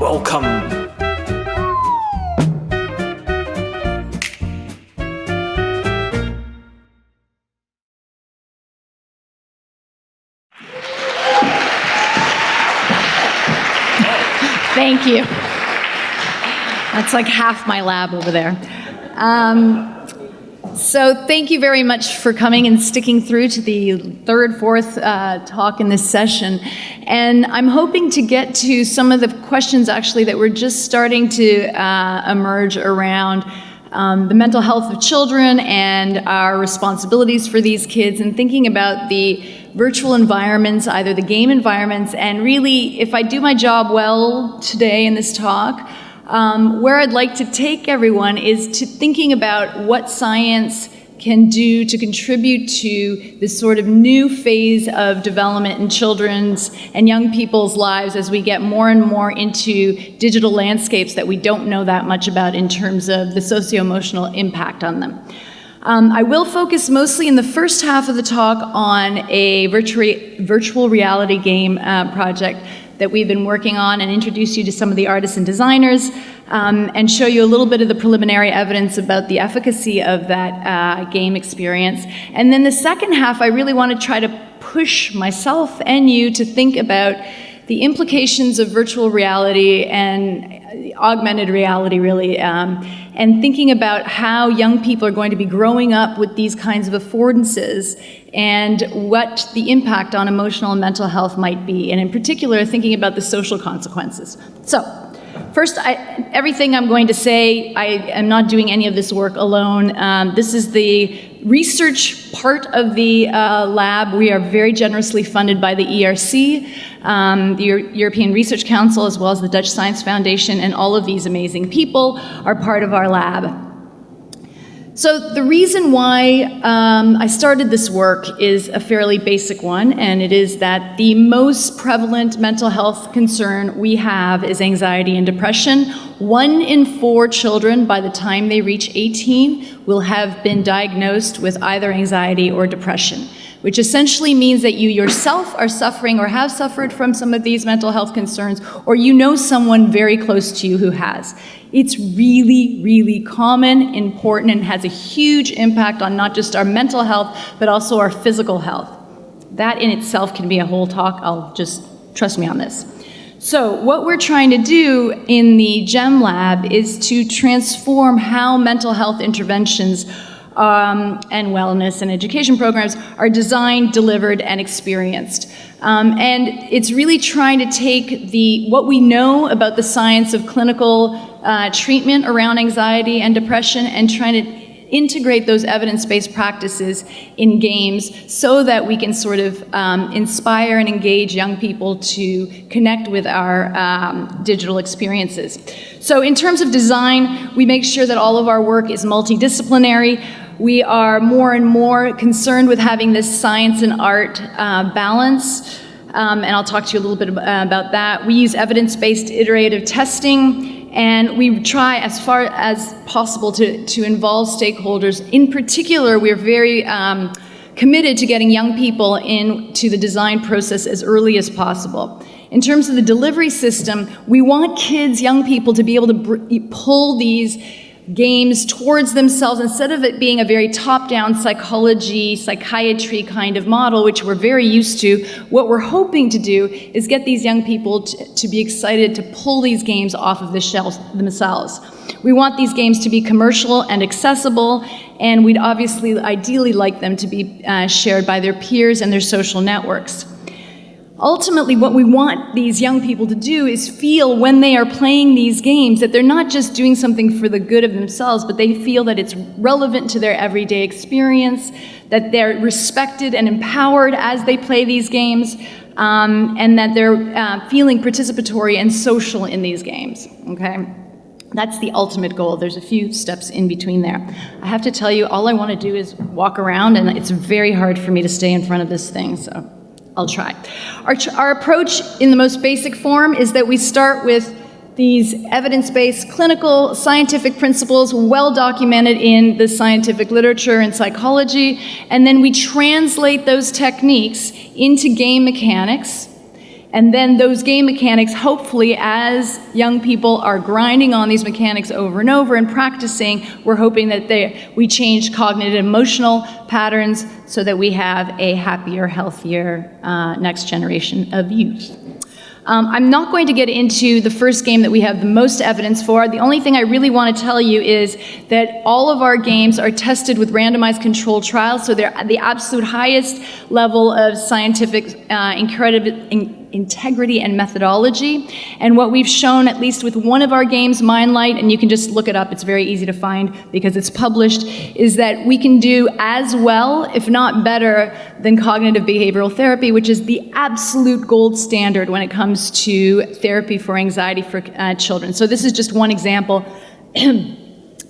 welcome. Thank you. That's like half my lab over there. So thank you very much for coming and sticking through to the third, fourth talk in this session. And I'm hoping to get to some of the questions actually that were just starting to emerge around the mental health of children and our responsibilities for these kids, and thinking about the virtual environments, either the game environments, and really, if I do my job well today in this talk, where I'd like to take everyone is to thinking about what science can do to contribute to this sort of new phase of development in children's and young people's lives as we get more and more into digital landscapes that we don't know that much about in terms of the socio-emotional impact on them. I will focus mostly in the first half of the talk on a virtual reality game project that we've been working on, and introduce you to some of the artists and designers, and show you a little bit of the preliminary evidence about the efficacy of that game experience. And then the second half, I really want to try to push myself and you to think about the implications of virtual reality and augmented reality, really, and thinking about how young people are going to be growing up with these kinds of affordances and what the impact on emotional and mental health might be, and in particular, thinking about the social consequences. So, first, everything I'm going to say, I am not doing any of this work alone. This is the research part of the lab. We are very generously funded by the ERC, the European Research Council, as well as the Dutch Science Foundation, and all of these amazing people are part of our lab. So the reason why I started this work is a fairly basic one, and it is that the most prevalent mental health concern we have is anxiety and depression. 1 in 4 children, by the time they reach 18, will have been diagnosed with either anxiety or depression, which essentially means that you yourself are suffering or have suffered from some of these mental health concerns, or you know someone very close to you who has. It's really, really common, important, and has a huge impact on not just our mental health, but also our physical health. That in itself can be a whole talk. Trust me on this. So what we're trying to do in the GEM lab is to transform how mental health interventions and wellness and education programs are designed, delivered, and experienced. And it's really trying to take what we know about the science of clinical treatment around anxiety and depression and trying to integrate those evidence-based practices in games so that we can sort of inspire and engage young people to connect with our digital experiences. So in terms of design, we make sure that all of our work is multidisciplinary. We are more and more concerned with having this science and art balance, and I'll talk to you a little bit about that. We use evidence-based iterative testing, and we try as far as possible to involve stakeholders. In particular, we're very committed to getting young people into the design process as early as possible. In terms of the delivery system, we want kids, young people, to be able to pull these games towards themselves instead of it being a very top-down psychiatry kind of model, which we're very used to. What we're hoping to do is get these young people to be excited to pull these games off of the shelves themselves. We want these games to be commercial and accessible, and we'd ideally like them to be shared by their peers and their social networks. Ultimately, what we want these young people to do is feel when they are playing these games that they're not just doing something for the good of themselves, but they feel that it's relevant to their everyday experience, that they're respected and empowered as they play these games, and that they're feeling participatory and social in these games, okay? That's the ultimate goal. There's a few steps in between there. I have to tell you, all I want to do is walk around, and it's very hard for me to stay in front of this thing, so I'll try. Our approach in the most basic form is that we start with these evidence-based clinical scientific principles well documented in the scientific literature and psychology, and then we translate those techniques into game mechanics, And then those game mechanics, hopefully, as young people are grinding on these mechanics over and over and practicing, we're hoping that we change cognitive and emotional patterns so that we have a happier, healthier next generation of youth. I'm not going to get into the first game that we have the most evidence for. The only thing I really want to tell you is that all of our games are tested with randomized controlled trials, so they're at the absolute highest level of scientific integrity and methodology. And what we've shown, at least with one of our games, Mindlight, and you can just look it up, it's very easy to find because it's published, is that we can do as well, if not better, than cognitive behavioral therapy, which is the absolute gold standard when it comes to therapy for anxiety for children. So this is just one example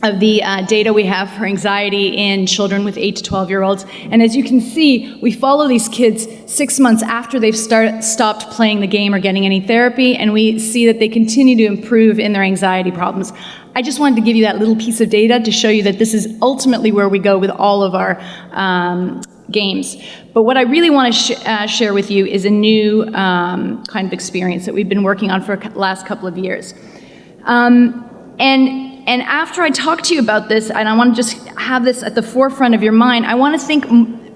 of the data we have for anxiety in children with 8 to 12-year-olds. And as you can see, we follow these kids 6 months after they've stopped playing the game or getting any therapy, and we see that they continue to improve in their anxiety problems. I just wanted to give you that little piece of data to show you that this is ultimately where we go with all of our games. But what I really want to share with you is a new kind of experience that we've been working on for the last couple of years. And after I talk to you about this, and I want to just have this at the forefront of your mind, I want to think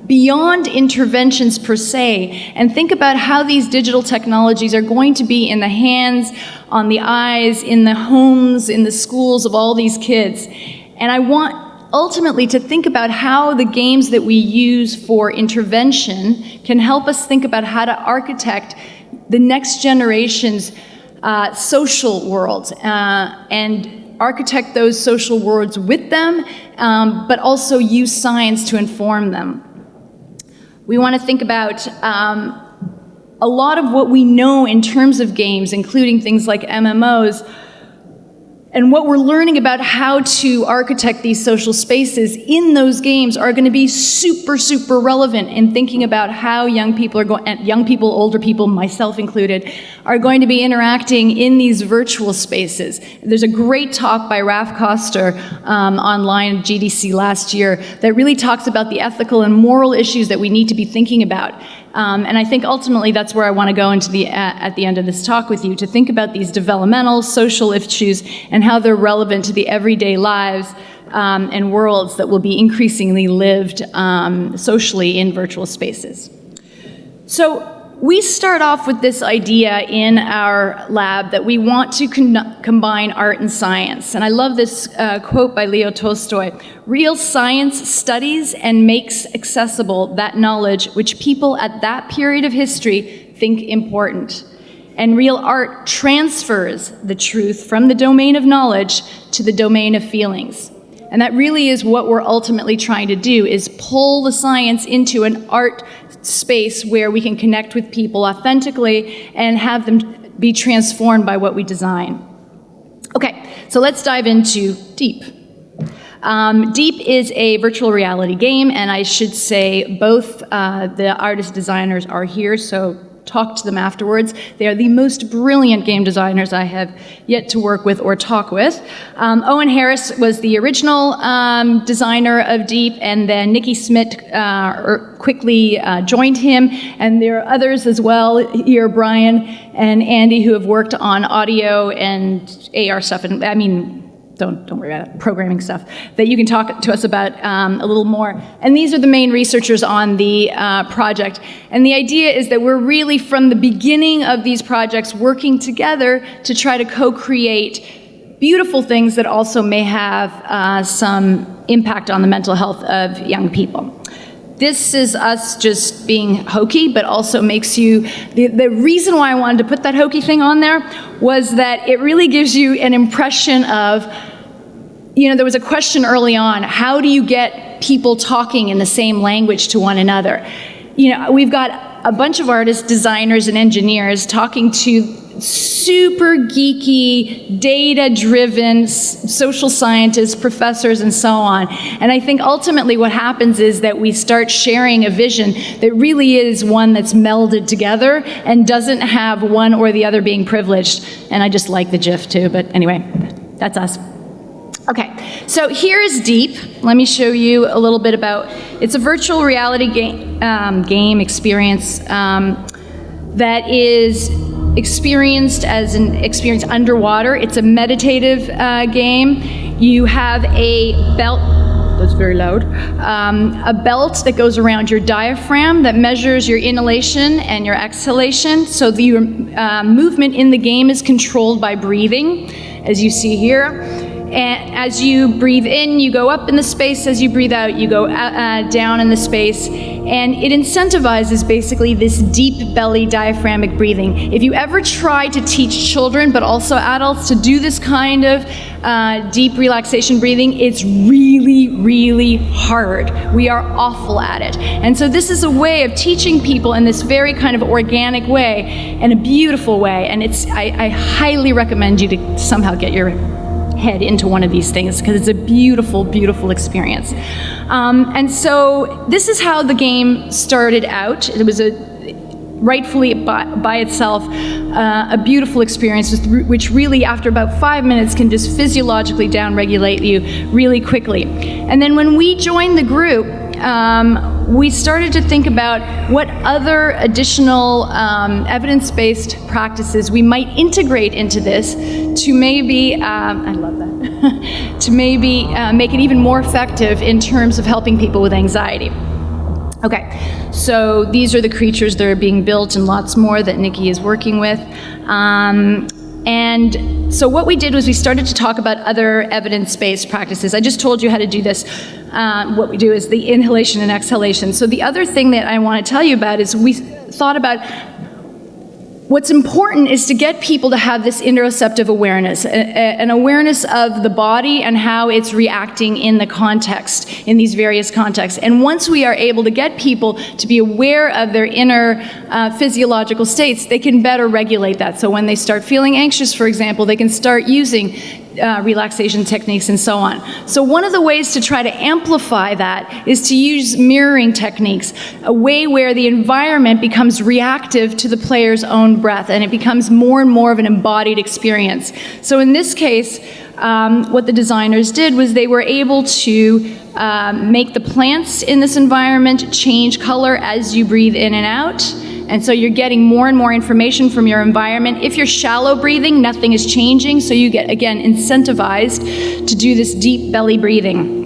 beyond interventions per se, and think about how these digital technologies are going to be in the hands, on the eyes, in the homes, in the schools of all these kids. And I want ultimately to think about how the games that we use for intervention can help us think about how to architect the next generation's social world, and architect those social worlds with them, but also use science to inform them. We want to think about a lot of what we know in terms of games, including things like MMOs, and what we're learning about how to architect these social spaces in those games are going to be super, super relevant in thinking about how young people are going, and young people, older people, myself included, are going to be interacting in these virtual spaces. There's a great talk by Raf Koster online at GDC last year that really talks about the ethical and moral issues that we need to be thinking about. And I think ultimately that's where I want to go into at the end of this talk with you, to think about these developmental, social issues and how they're relevant to the everyday lives and worlds that will be increasingly lived socially in virtual spaces. So we start off with this idea in our lab that we want to combine art and science. And I love this quote by Leo Tolstoy: "Real science studies and makes accessible that knowledge which people at that period of history think important. And real art transfers the truth from the domain of knowledge to the domain of feelings." And that really is what we're ultimately trying to do, is pull the science into an art space where we can connect with people authentically and have them be transformed by what we design. Okay, so let's dive into Deep. Deep is a virtual reality game, and I should say both the artist designers are here, so talk to them afterwards. They are the most brilliant game designers I have yet to work with or talk with. Owen Harris was the original designer of Deep, and then Nikki Smith quickly joined him, and there are others as well here, Brian and Andy, who have worked on audio and AR stuff, and I mean, don't worry about it, programming stuff, that you can talk to us about a little more. And these are the main researchers on the project. And the idea is that we're really, from the beginning of these projects, working together to try to co-create beautiful things that also may have some impact on the mental health of young people. This is us just being hokey, but also makes you, the reason why I wanted to put that hokey thing on there was that it really gives you an impression of, you know, there was a question early on, how do you get people talking in the same language to one another? You know, we've got a bunch of artists, designers, and engineers talking to super geeky, data-driven social scientists, professors, and so on. And I think ultimately what happens is that we start sharing a vision that really is one that's melded together and doesn't have one or the other being privileged. And I just like the GIF too, but anyway, that's us. Okay, so here's Deep. Let me show you a little bit about, it's a virtual reality game experience. that is experienced as an experience underwater. It's a meditative game. You have a belt, that's very loud, a belt that goes around your diaphragm that measures your inhalation and your exhalation. So the movement in the game is controlled by breathing, as you see here. And as you breathe in, you go up in the space. As you breathe out, you go down in the space. And it incentivizes basically this deep belly diaphragmatic breathing. If you ever try to teach children, but also adults, to do this kind of deep relaxation breathing, it's really, really hard. We are awful at it. And so this is a way of teaching people in this very kind of organic way, and a beautiful way. And I highly recommend you to somehow get your head into one of these things, because it's a beautiful, beautiful experience. And so this is how the game started out. It was rightfully by itself a beautiful experience, which really after about 5 minutes can just physiologically downregulate you really quickly. And then when we joined the group, we started to think about what other additional evidence-based practices we might integrate into this to maybe, I love that, to maybe make it even more effective in terms of helping people with anxiety. Okay, so these are the creatures that are being built and lots more that Nikki is working with. And so what we did was we started to talk about other evidence-based practices. I just told you how to do this. What we do is the inhalation and exhalation. So the other thing that I want to tell you about is we thought about what's important is to get people to have this interoceptive awareness, an awareness of the body and how it's reacting in the context, in these various contexts. And once we are able to get people to be aware of their inner physiological states, they can better regulate that. So when they start feeling anxious, for example, they can start using relaxation techniques and so on. So one of the ways to try to amplify that is to use mirroring techniques, a way where the environment becomes reactive to the player's own breath, and it becomes more and more of an embodied experience. So in this case, what the designers did was they were able to make the plants in this environment change color as you breathe in and out. And so you're getting more and more information from your environment. If you're shallow breathing, nothing is changing, so you get, again, incentivized to do this deep belly breathing.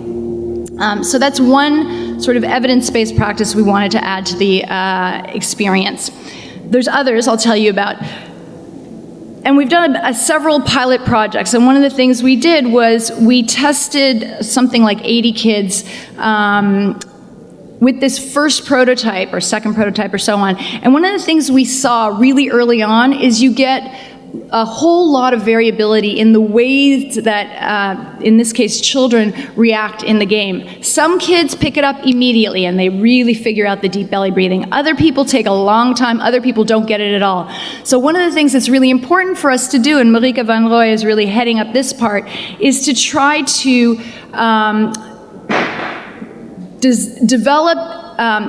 So that's one sort of evidence-based practice we wanted to add to the experience. There's others I'll tell you about. And we've done several pilot projects, and one of the things we did was we tested something like 80 kids with this first prototype or second prototype or so on. And one of the things we saw really early on is you get a whole lot of variability in the ways that, in this case, children react in the game. Some kids pick it up immediately and they really figure out the deep belly breathing. Other people take a long time, other people don't get it at all. So one of the things that's really important for us to do, and Marika van Rooij is really heading up this part, is to try to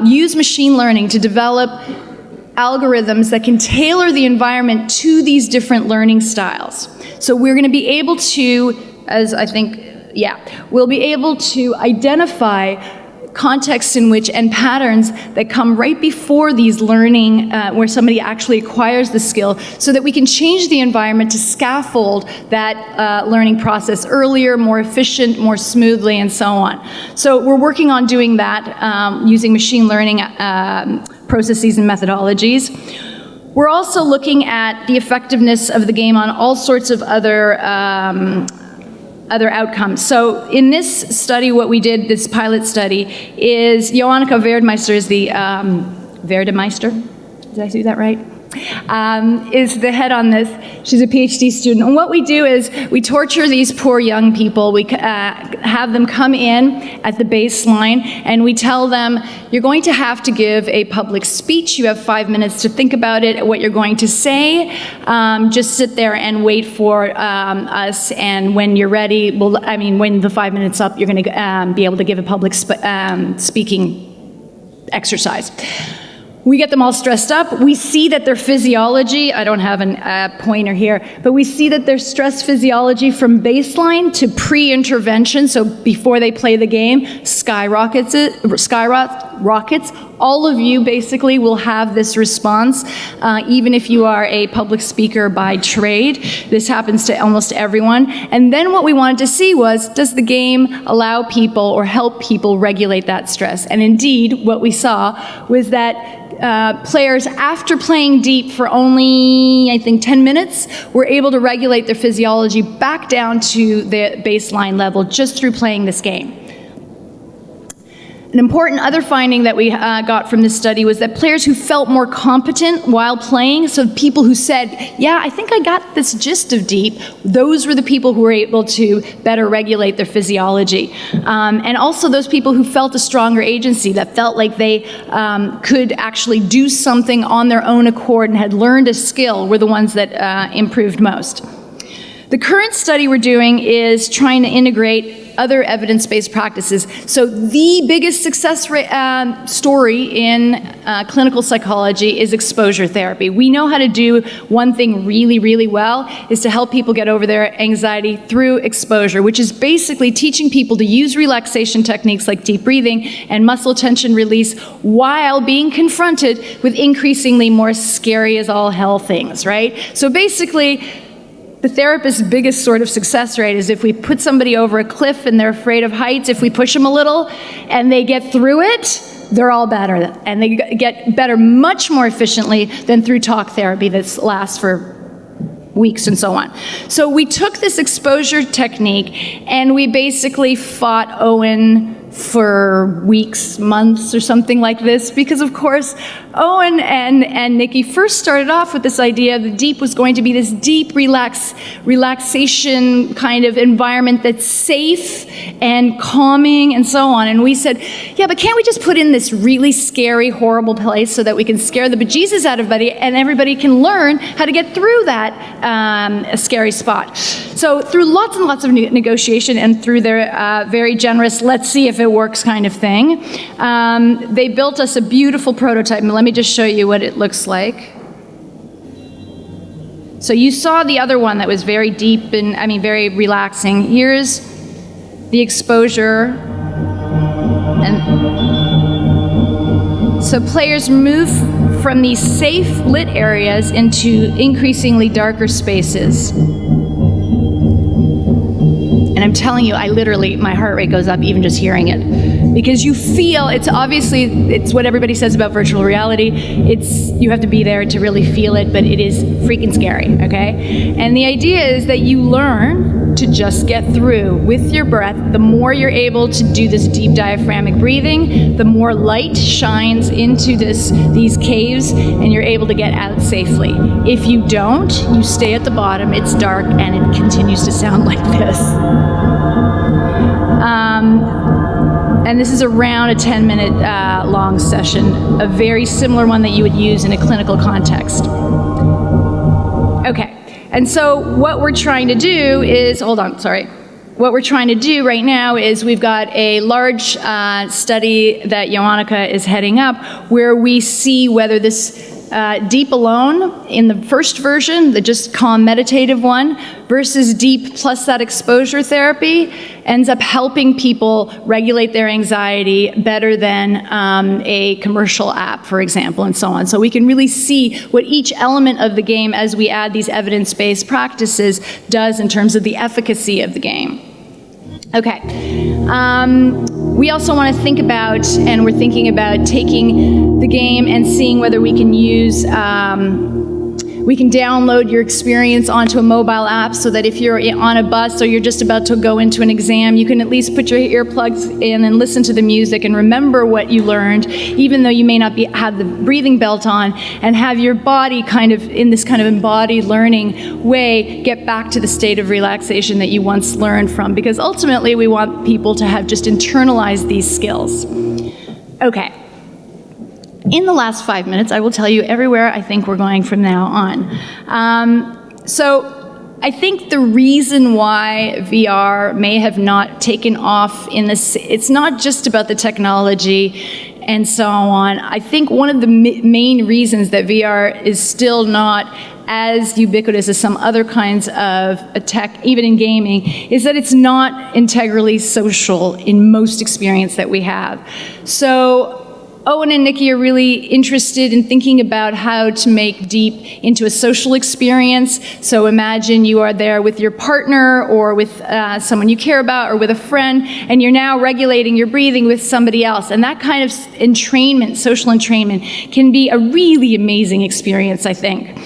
use machine learning to develop algorithms that can tailor the environment to these different learning styles. So we're going to be able to, we'll be able to identify contexts in which, and patterns that come right before these learning, where somebody actually acquires the skill, so that we can change the environment to scaffold that learning process earlier, more efficient, more smoothly, and so on. So we're working on doing that using machine learning processes and methodologies. We're also looking at the effectiveness of the game on all sorts of other outcomes. So in this study, what we did, this pilot study, is Joanneke Verdemeister is the, Verdemeister, did I say that right? Is the head on this. She's a PhD student. And what we do is we torture these poor young people. We have them come in at the baseline and we tell them, you're going to have to give a public speech. You have 5 minutes to think about it, what you're going to say. Just sit there and wait for us, and when you're ready, when the 5 minutes up, you're going to be able to give a public speaking exercise. We get them all stressed up. We see that their physiology, I don't have a pointer here, but we see that their stress physiology from baseline to pre-intervention, so before they play the game, skyrockets rockets. All of you basically will have this response, even if you are a public speaker by trade. This happens to almost everyone. And then what we wanted to see was, does the game allow people or help people regulate that stress? And indeed, what we saw was that players, after playing deep for only, I think, 10 minutes, were able to regulate their physiology back down to the baseline level just through playing this game. An important other finding that we got from this study was that players who felt more competent while playing, so people who said, yeah, I think I got this gist of deep, those were the people who were able to better regulate their physiology. And also those people who felt a stronger agency, that felt like they could actually do something on their own accord and had learned a skill, were the ones that improved most. The current study we're doing is trying to integrate other evidence-based practices. So the biggest success story in clinical psychology is exposure therapy. We know how to do one thing really, really well, is to help people get over their anxiety through exposure, which is basically teaching people to use relaxation techniques like deep breathing and muscle tension release while being confronted with increasingly more scary as all hell things, right? So basically, the therapist's biggest sort of success rate is if we put somebody over a cliff and they're afraid of heights, if we push them a little and they get through it, they're all better. And they get better much more efficiently than through talk therapy that lasts for weeks and so on. So we took this exposure technique and we basically fought Owen for weeks, months, or something like this, because of course Owen and Nikki first started off with this idea that deep was going to be this deep relaxation kind of environment that's safe and calming and so on. And we said, yeah, but can't we just put in this really scary, horrible place so that we can scare the bejesus out of everybody and everybody can learn how to get through that scary spot? So through lots and lots of negotiation and through their very generous, let's see if it works kind of thing, they built us a beautiful prototype. And let me just show you what it looks like. So you saw the other one that was very deep and, very relaxing. Here's the exposure. And so players move from these safe lit areas into increasingly darker spaces. And I'm telling you, my heart rate goes up even just hearing it. Because you feel, it's what everybody says about virtual reality. You have to be there to really feel it, but it is freaking scary, okay? And the idea is that you learn to just get through with your breath. The more you're able to do this deep diaphragmic breathing, the more light shines into these caves, and you're able to get out safely. If you don't, you stay at the bottom, it's dark, and it continues to sound like this. And this is around a 10-minute long session, a very similar one that you would use in a clinical context. Okay, and so what we're trying to do is, what we're trying to do right now is we've got a large study that Joannika is heading up where we see whether this deep alone in the first version, the just calm meditative one, versus deep plus that exposure therapy ends up helping people regulate their anxiety better than a commercial app, for example, and so on. So we can really see what each element of the game, as we add these evidence-based practices, does in terms of the efficacy of the game. Okay. We also want to think about, and we're thinking about taking the game and seeing whether we can use, we can download your experience onto a mobile app so that if you're on a bus or you're just about to go into an exam, you can at least put your earplugs in and listen to the music and remember what you learned, even though you may not have the breathing belt on, and have your body kind of, in this kind of embodied learning way, get back to the state of relaxation that you once learned from. Because ultimately, we want people to have just internalized these skills. Okay. In the last 5 minutes, I will tell you everywhere I think we're going from now on. So I think the reason why VR may have not taken off in this, it's not just about the technology and so on. I think one of the main reasons that VR is still not as ubiquitous as some other kinds of tech, even in gaming, is that it's not integrally social in most experience that we have. So Owen and Nikki are really interested in thinking about how to make deep into a social experience. So imagine you are there with your partner or with someone you care about or with a friend, and you're now regulating your breathing with somebody else. And that kind of entrainment, social entrainment, can be a really amazing experience, I think.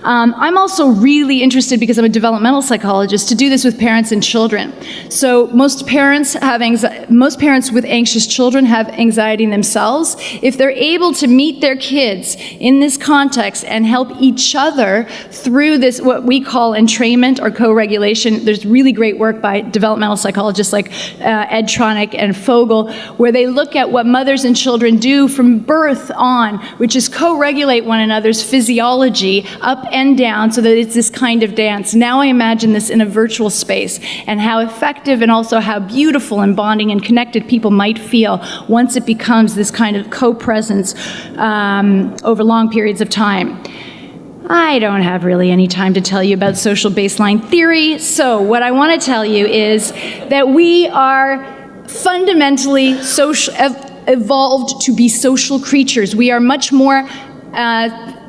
I'm also really interested, because I'm a developmental psychologist, to do this with parents and children. So most parents with anxious children have anxiety themselves. If they're able to meet their kids in this context and help each other through this, what we call entrainment or co-regulation, there's really great work by developmental psychologists like Ed Granic and Fogel, where they look at what mothers and children do from birth on, which is co-regulate one another's physiology up and down, so that it's this kind of dance. Now I imagine this in a virtual space, and how effective and also how beautiful and bonding and connected people might feel once it becomes this kind of co-presence over long periods of time. I don't have really any time to tell you about social baseline theory, so what I want to tell you is that we are fundamentally evolved to be social creatures. We are much more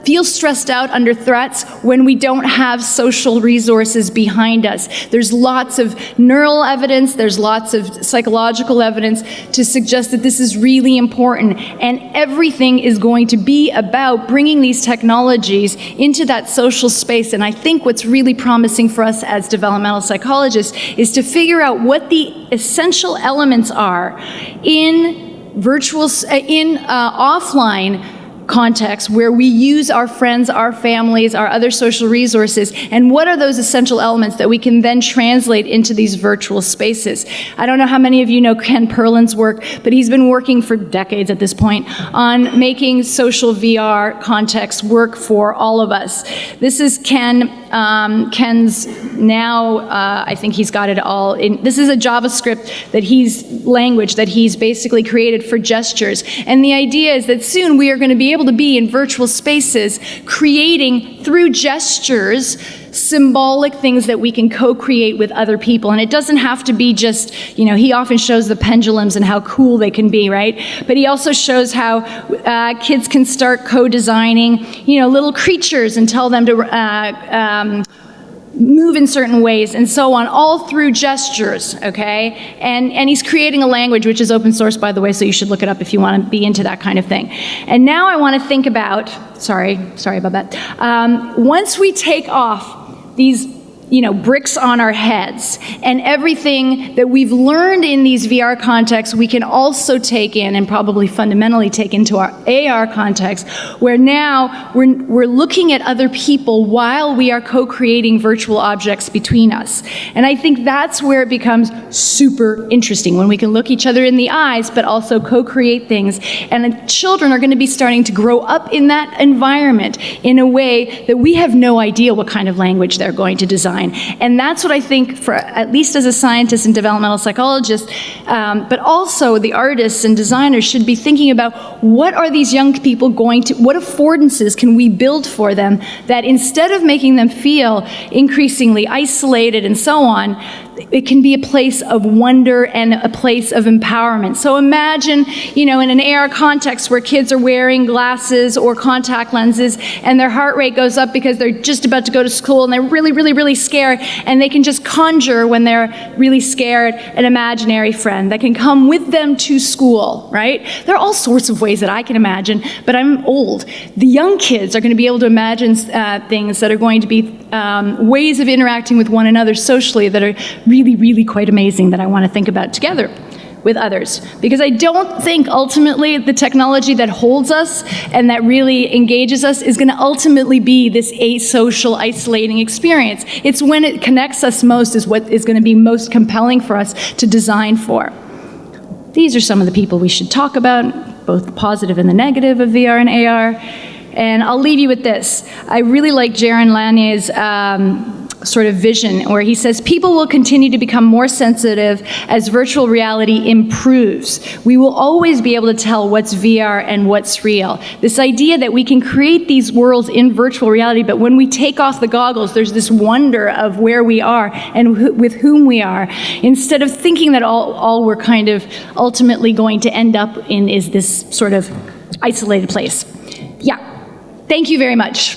feel stressed out under threats when we don't have social resources behind us. There's lots of neural evidence, there's lots of psychological evidence to suggest that this is really important, and everything is going to be about bringing these technologies into that social space. And I think what's really promising for us as developmental psychologists is to figure out what the essential elements are in offline context where we use our friends, our families, our other social resources, and what are those essential elements that we can then translate into these virtual spaces. I don't know how many of you know Ken Perlin's work, but he's been working for decades at this point on making social VR contexts work for all of us. This is Ken's now, I think he's got it all in. This is a JavaScript language that he's basically created for gestures. And the idea is that soon we are going to be able to be in virtual spaces creating through gestures symbolic things that we can co-create with other people. And it doesn't have to be just, he often shows the pendulums and how cool they can be, right? But he also shows how kids can start co-designing, little creatures and tell them to move in certain ways and so on, all through gestures, okay? And he's creating a language which is open source, by the way, so you should look it up if you want to be into that kind of thing. And now I want to think about, sorry about that. Once we take off these bricks on our heads, and everything that we've learned in these VR contexts, we can also take in and probably fundamentally take into our AR context, where now we're looking at other people while we are co-creating virtual objects between us. And I think that's where it becomes super interesting, when we can look each other in the eyes, but also co-create things. And the children are going to be starting to grow up in that environment in a way that we have no idea what kind of language they're going to design. And that's what I think, for at least as a scientist and developmental psychologist, but also the artists and designers should be thinking about, what are these young people what affordances can we build for them that instead of making them feel increasingly isolated and so on, it can be a place of wonder and a place of empowerment. So imagine, in an AR context where kids are wearing glasses or contact lenses and their heart rate goes up because they're just about to go to school and they're really, really, really scared, and they can just conjure, when they're really scared, an imaginary friend that can come with them to school, right? There are all sorts of ways that I can imagine, but I'm old. The young kids are going to be able to imagine things that are going to be ways of interacting with one another socially that are really, really quite amazing, that I want to think about together with others. Because I don't think ultimately the technology that holds us and that really engages us is going to ultimately be this asocial, isolating experience. It's when it connects us most is what is going to be most compelling for us to design for. These are some of the people we should talk about, both the positive and the negative of VR and AR. And I'll leave you with this. I really like Jaron Lanier's sort of vision, where he says people will continue to become more sensitive as virtual reality improves. We will always be able to tell what's VR and what's real. This idea that we can create these worlds in virtual reality, but when we take off the goggles, there's this wonder of where we are and with whom we are, instead of thinking that all we're kind of ultimately going to end up in is this sort of isolated place. Yeah. Thank you very much.